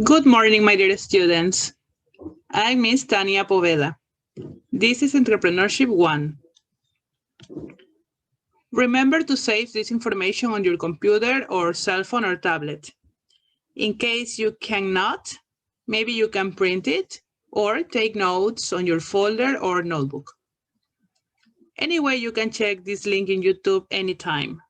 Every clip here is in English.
Good morning, my dear students. I'm Miss Tania Poveda. This is Entrepreneurship 1. Remember to save this information on your computer or cell phone or tablet. In case you cannot, maybe you can print it or take notes on your folder or notebook. Anyway, you can check this link in YouTube anytime.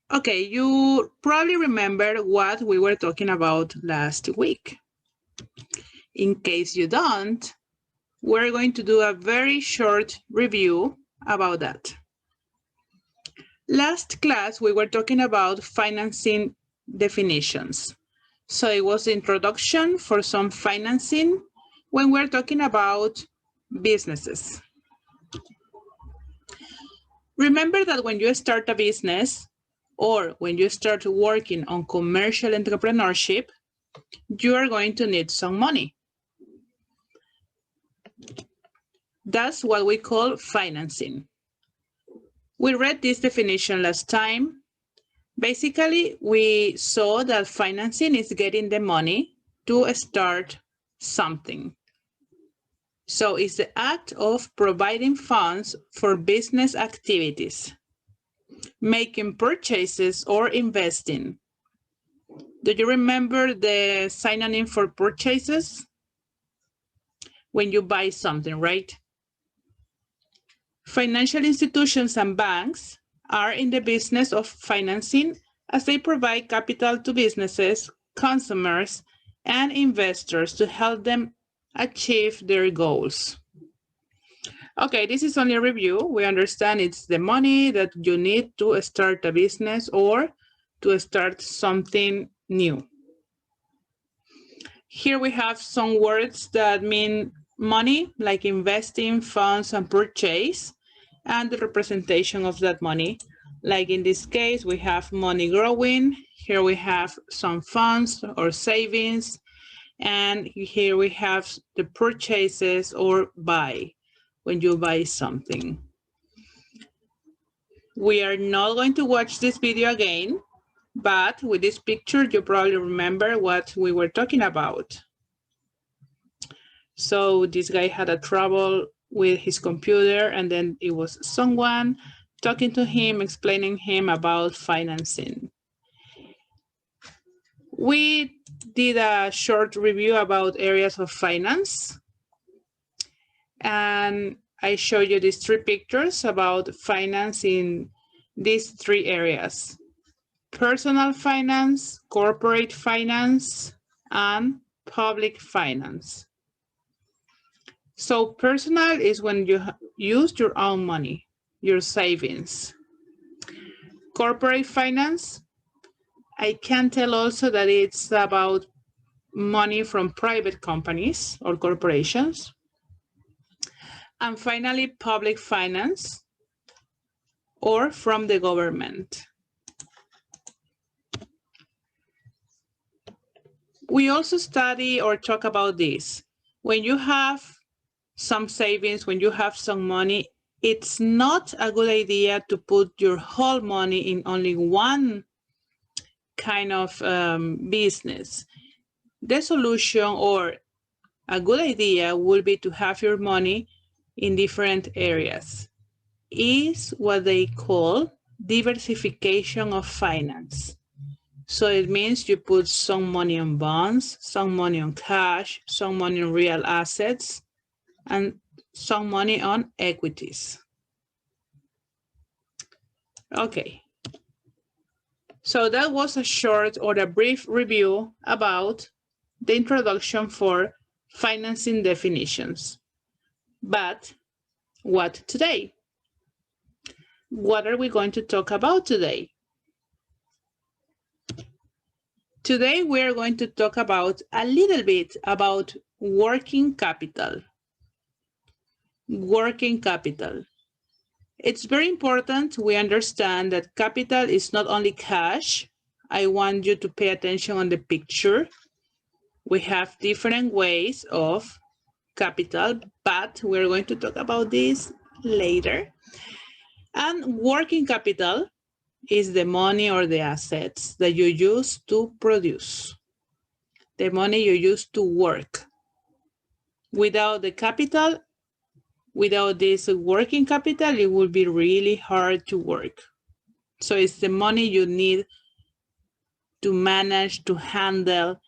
Okay, you probably remember what we were talking about last week. In case you don't, we're going to do a very short review about that. Last class, we were talking about financing definitions. So it was the introduction for some financing when we're talking about businesses. Remember that when you start a business or when you start working on commercial entrepreneurship, you are going to need some money. That's what we call financing. We read this definition last time. Basically, we saw that financing is getting the money to start something. So it's the act of providing funds for business activities, making purchases or investing. Do you remember the synonym for purchases? When you buy something, right? Financial institutions and banks are in the business of financing as they provide capital to businesses, consumers, and investors to help them achieve their goals. Okay, this is only a review. We understand it's the money that you need to start a business or to start something new. Here we have some words that mean money, like investing, funds, and purchase, and the representation of that money. Like in this case, we have money growing. Here we have some funds or savings. And here we have the purchases or buy, when you buy something. We are not going to watch this video again, but with this picture, you probably remember what we were talking about. So this guy had a trouble with his computer, and then it was someone talking to him, explaining him about financing. We did a short review about areas of finance, and I showed you these 3 pictures about finance in these 3 areas: personal finance, corporate finance, and public finance. So personal is when you use your own money, your savings. Corporate finance, I can tell also that it's about money from private companies or corporations. And finally, public finance, or from the government. We also study or talk about this. When you have some savings, when you have some money, it's not a good idea to put your whole money in only one kind of business. The solution or a good idea would be to have your money in different areas. Is what they call diversification of finance. So it means you put some money on bonds, some money on cash, some money on real assets, and some money on equities. Okay. So that was a short or a brief review about the introduction for financing definitions. But what today? What are we going to talk about today? Today we are going to talk about a little bit about working capital. Working capital. It's very important we understand that capital is not only cash. I want you to pay attention on the picture. We have different ways of capital, but we're going to talk about this later. And working capital is the money or the assets that you use to produce, the money you use to work. Without the capital, without this working capital, it will be really hard to work. So it's the money you need to manage, to handle,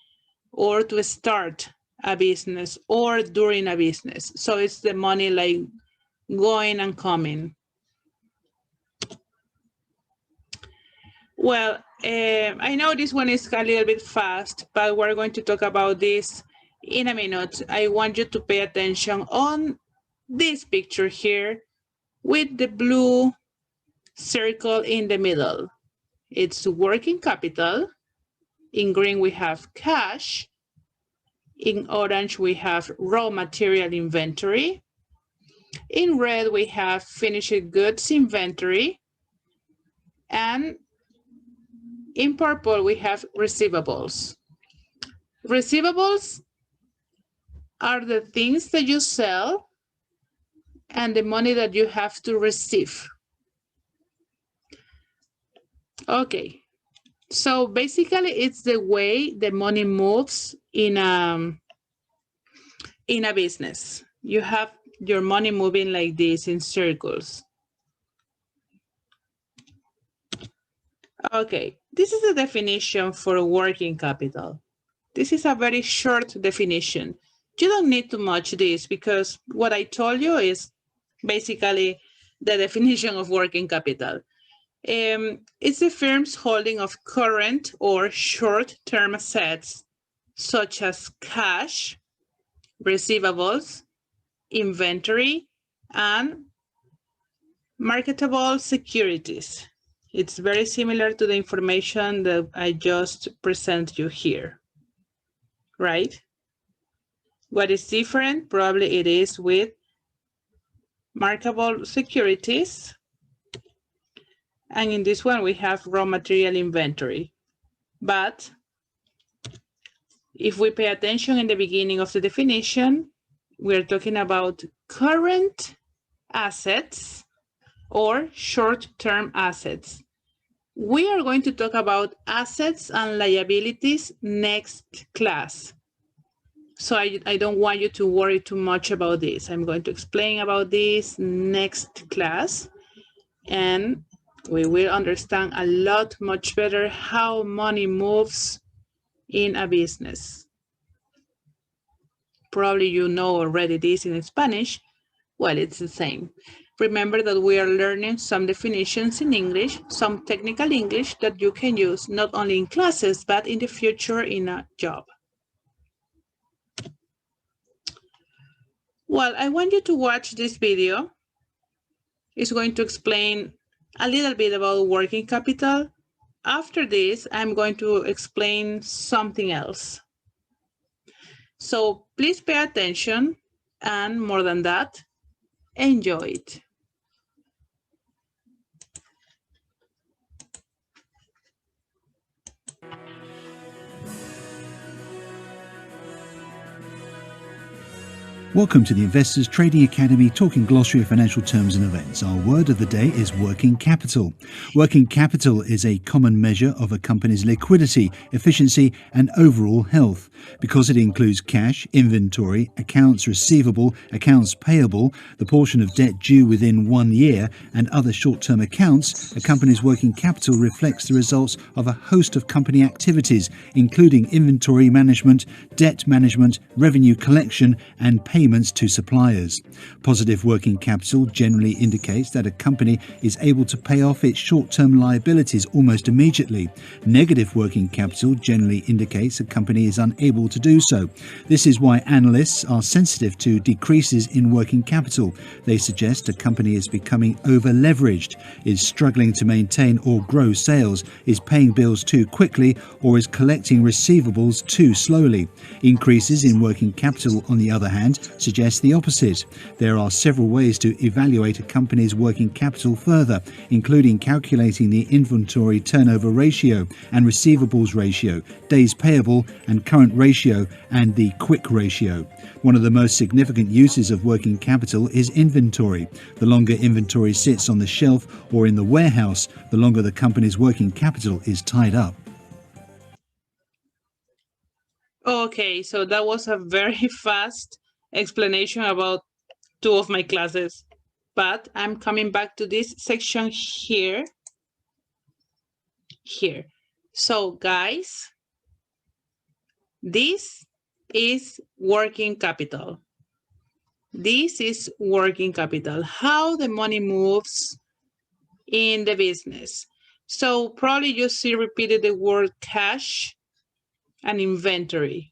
or to start a business or during a business. So it's the money like going and coming. Well, I know this one is a little bit fast, but we're going to talk about this in a minute. I want you to pay attention on this picture here with the blue circle in the middle. It's working capital. In green, we have cash. In orange, we have raw material inventory. In red, we have finished goods inventory. And in purple, we have receivables. Receivables are the things that you sell and the money that you have to receive. Okay, so basically it's the way the money moves in a business. You have your money moving like this in circles. Okay, this is the definition for working capital. This is a very short definition. You don't need too much this because what I told you is basically the definition of working capital. It's the firm's holding of current or short-term assets such as cash, receivables, inventory, and marketable securities. It's very similar to the information that I just presented you here, right? What is different? Probably it is with marketable securities. And in this one, we have raw material inventory. But if we pay attention in the beginning of the definition, we're talking about current assets or short-term assets. We are going to talk about assets and liabilities next class. So I don't want you to worry too much about this. I'm going to explain about this next class, and we will understand a lot much better how money moves in a business. Probably you know already this in Spanish. Well, it's the same. Remember that we are learning some definitions in English, some technical English that you can use not only in classes, but in the future in a job. Well, I want you to watch this video. It's going to explain a little bit about working capital. After this, I'm going to explain something else. So please pay attention, and more than that, enjoy it. Welcome to the Investors Trading Academy Talking Glossary of Financial Terms and Events. Our word of the day is working capital. Working capital is a common measure of a company's liquidity, efficiency, and overall health. Because it includes cash, inventory, accounts receivable, accounts payable, the portion of debt due within 1 year, and other short-term accounts, a company's working capital reflects the results of a host of company activities, including inventory management, debt management, revenue collection, and payments to suppliers. Positive working capital generally indicates that a company is able to pay off its short-term liabilities almost immediately. Negative working capital generally indicates a company is unable to do so. This is why analysts are sensitive to decreases in working capital. They suggest a company is becoming over-leveraged, is struggling to maintain or grow sales, is paying bills too quickly, or is collecting receivables too slowly. Increases in working capital, on the other hand, suggests the opposite. There are several ways to evaluate a company's working capital further, including calculating the inventory turnover ratio and receivables ratio, days payable and current ratio, and the quick ratio. One of the most significant uses of working capital is inventory. The longer inventory sits on the shelf or in the warehouse, the longer the company's working capital is tied up. Okay, so that was a very fast explanation about two of my classes, but I'm coming back to this section here. So guys, this is working capital. This is working capital, how the money moves in the business. So probably you see repeated the word cash and inventory.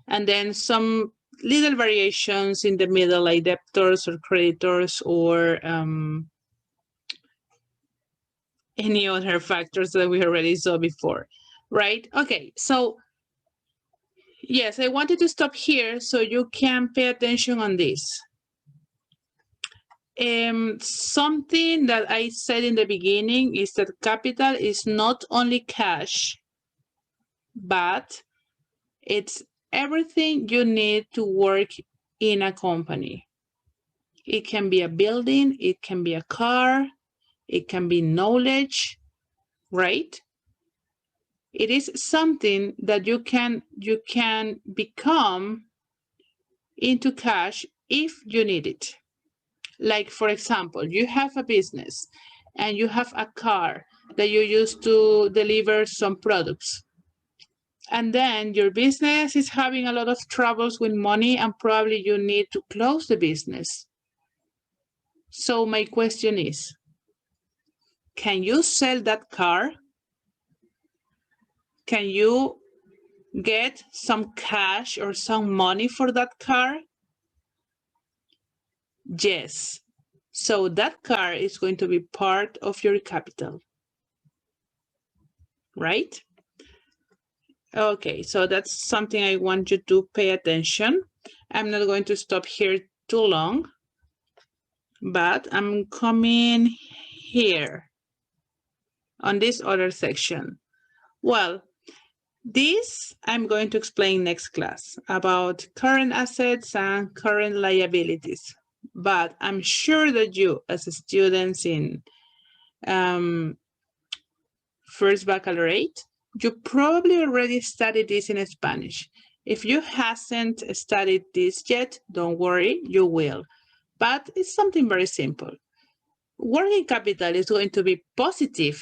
And then some little variations in the middle, like debtors or creditors or any other factors that we already saw before, right? Okay, so yes, I wanted to stop here so you can pay attention on this. Something that I said in the beginning is that capital is not only cash, but it's everything you need to work in a company. It can be a building, it can be a car, it can be knowledge, right? It is something that you can become into cash if you need it. Like, for example, you have a business and you have a car that you use to deliver some products. And then your business is having a lot of troubles with money and probably you need to close the business. So my question is, can you sell that car? Can you get some cash or some money for that car? Yes. So that car is going to be part of your capital, right? Okay, so that's something I want you to pay attention. I'm not going to stop here too long, but I'm coming here on this other section. Well, this I'm going to explain next class about current assets and current liabilities. But I'm sure that you, as students in first baccalaureate, you probably already studied this in Spanish. If you hasn't studied this yet, don't worry, you will. But it's something very simple. Working capital is going to be positive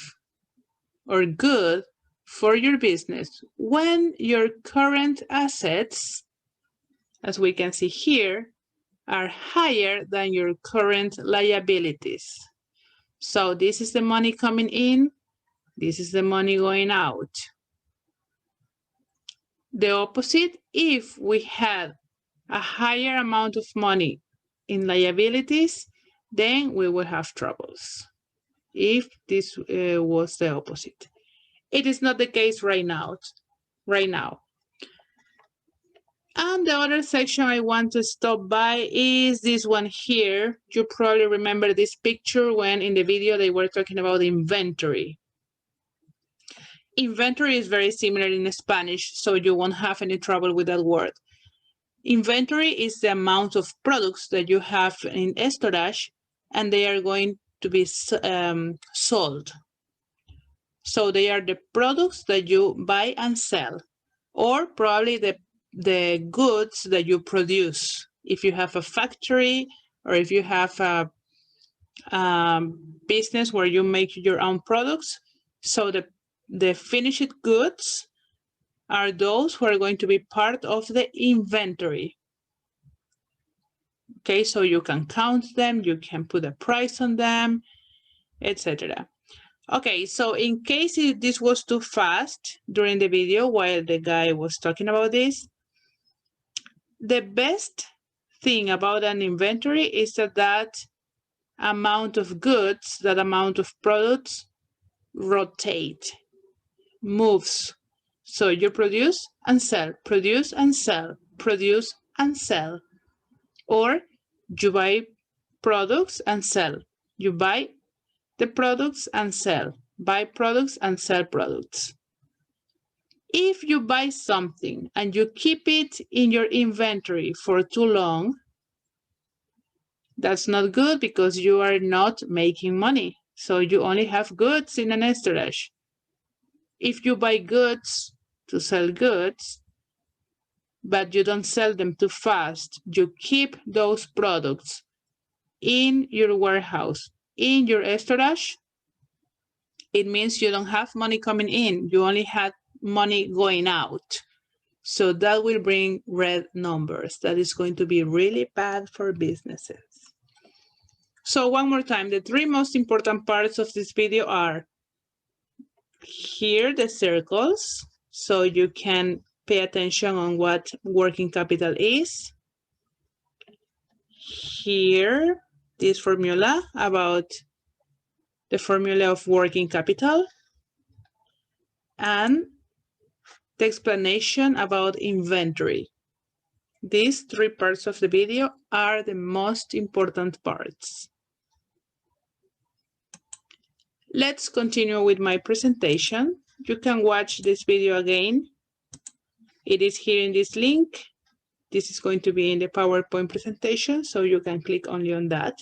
or good for your business when your current assets, as we can see here, are higher than your current liabilities. So this is the money coming in, this is the money going out. The opposite, if we had a higher amount of money in liabilities, then we would have troubles. If this was the opposite. It is not the case right now. And the other section I want to stop by is this one here. You probably remember this picture when in the video they were talking about inventory. Inventory is very similar in Spanish, so you won't have any trouble with that word. Inventory is the amount of products that you have in storage and they are going to be sold. So they are the products that you buy and sell, or probably the goods that you produce. If you have a factory or if you have a business where you make your own products, so the finished goods are those who are going to be part of the inventory. Okay, so you can count them, you can put a price on them, etc. Okay, so in case this was too fast during the video while the guy was talking about this, the best thing about an inventory is that amount of goods, that amount of products rotate, moves. So you produce and sell, produce and sell, produce and sell. Or you buy products and sell. You buy the products and sell. Buy products and sell products. If you buy something and you keep it in your inventory for too long, that's not good because you are not making money. So you only have goods in an storage. If you buy goods to sell goods, but you don't sell them too fast, you keep those products in your warehouse, in your storage, it means you don't have money coming in. You only had money going out. So that will bring red numbers. That is going to be really bad for businesses. So one more time, the three most important parts of this video are here, the circles, so you can pay attention on what working capital is. Here, this formula about the formula of working capital, and the explanation about inventory. These three parts of the video are the most important parts. Let's continue with my presentation. You can watch this video again. It is here in this link. This is going to be in the PowerPoint presentation, so you can click only on that.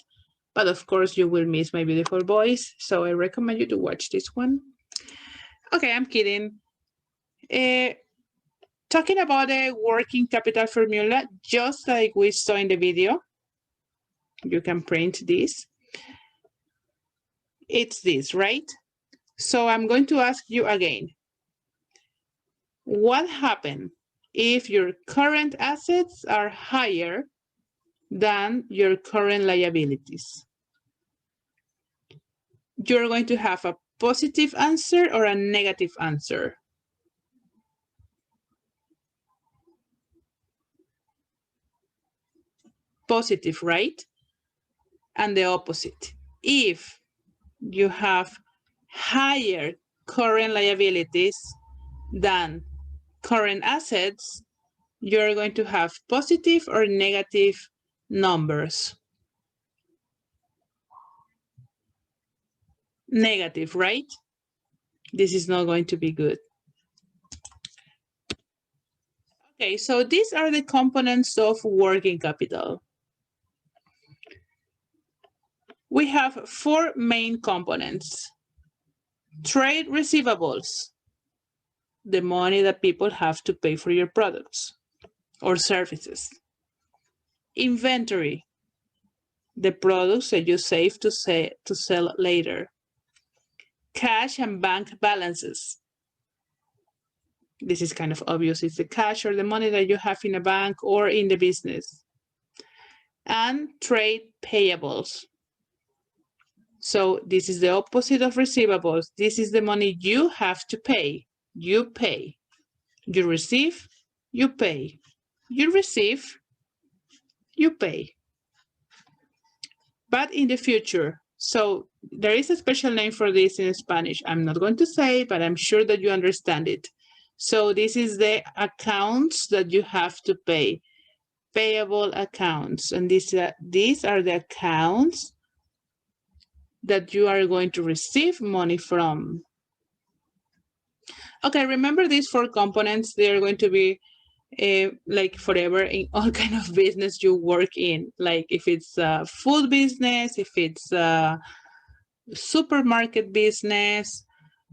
But of course, you will miss my beautiful voice, so I recommend you to watch this one. Okay, I'm kidding. Talking about a working capital formula, just like we saw in the video, you can print this. It's this, right? So I'm going to ask you again. What happens if your current assets are higher than your current liabilities? You're going to have a positive answer or a negative answer. Positive, right? And the opposite. If you have higher current liabilities than current assets, you're going to have positive or negative numbers. Negative, right? This is not going to be good. Okay, so these are the components of working capital. We have four main components. Trade receivables, the money that people have to pay for your products or services. Inventory, the products that you save to sell later. Cash and bank balances. This is kind of obvious. It's the cash or the money that you have in a bank or in the business. And trade payables. So this is the opposite of receivables. This is the money you have to pay. You pay. You receive, you pay. You receive, you pay. But in the future, so there is a special name for this in Spanish. I'm not going to say, but I'm sure that you understand it. So this is the accounts that you have to pay. Payable accounts. And these are the accounts that you are going to receive money from. Okay, remember these four components. They are going to be like forever in all kind of business you work in. Like if it's a food business, if it's a supermarket business,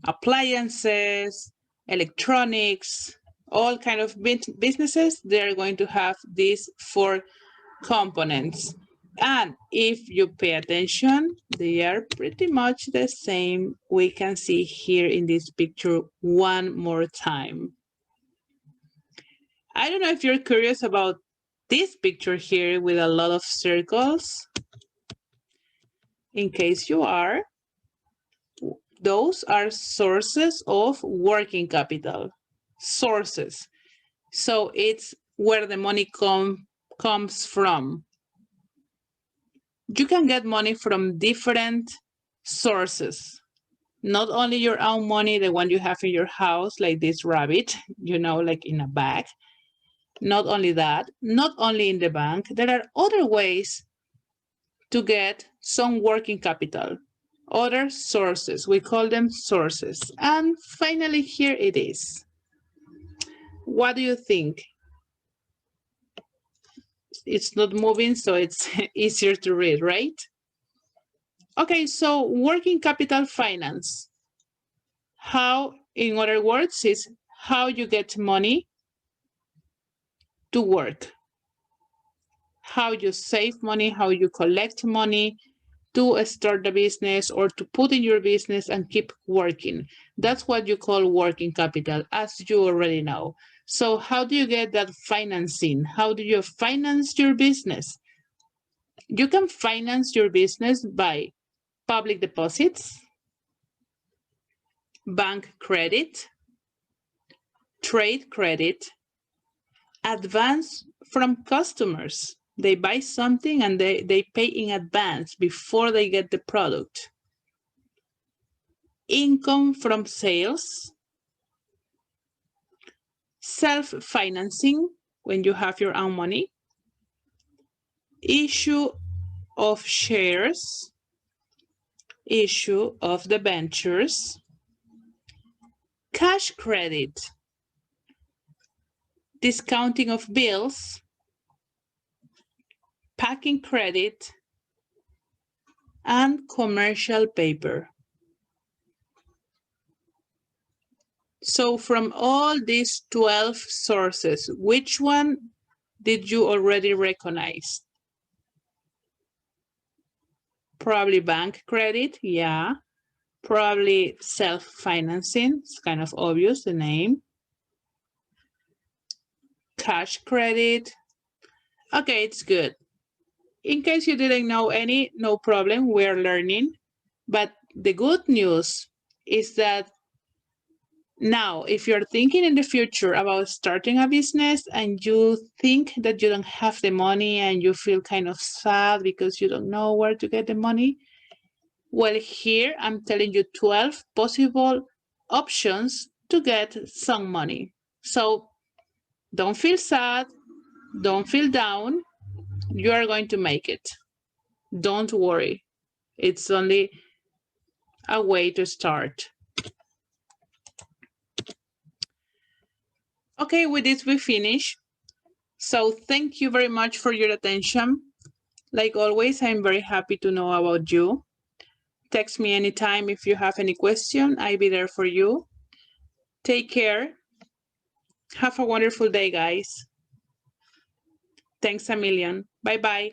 appliances, electronics, all kind of businesses, they're going to have these four components. And if you pay attention, they are pretty much the same. We can see here in this picture one more time. I don't know if you're curious about this picture here with a lot of circles. In case you are, those are sources of working capital. Sources. So it's where the money comes from. You can get money from different sources. Not only your own money, the one you have in your house, like this rabbit, you know, like in a bag. Not only that, not only in the bank, there are other ways to get some working capital, other sources. We call them sources. And finally, here it is. What do you think? It's not moving, so it's easier to read, right? Okay, so working capital finance. How, in other words, is how you get money to work, how you save money, how you collect money to start the business or to put in your business and keep working. That's what you call working capital, as you already know. So how do you get that financing? How do you finance your business? You can finance your business by public deposits, bank credit, trade credit, advance from customers. They buy something and they pay in advance before they get the product. Income from sales, self-financing when you have your own money, issue of shares, issue of debentures, cash credit, discounting of bills, packing credit, and commercial paper. So from all these 12 sources, which one did you already recognize? Probably bank credit, yeah. Probably self-financing, it's kind of obvious, the name. Cash credit. Okay, it's good. In case you didn't know any, no problem, we're learning. But the good news is that now, if you're thinking in the future about starting a business and you think that you don't have the money and you feel kind of sad because you don't know where to get the money, well, here I'm telling you 12 possible options to get some money. So don't feel sad, don't feel down, you are going to make it. Don't worry, it's only a way to start. Okay, with this we finish. So thank you very much for your attention. Like always, I'm very happy to know about you. Text me anytime if you have any question. I'll be there for you. Take care. Have a wonderful day, guys. Thanks a million. Bye-bye.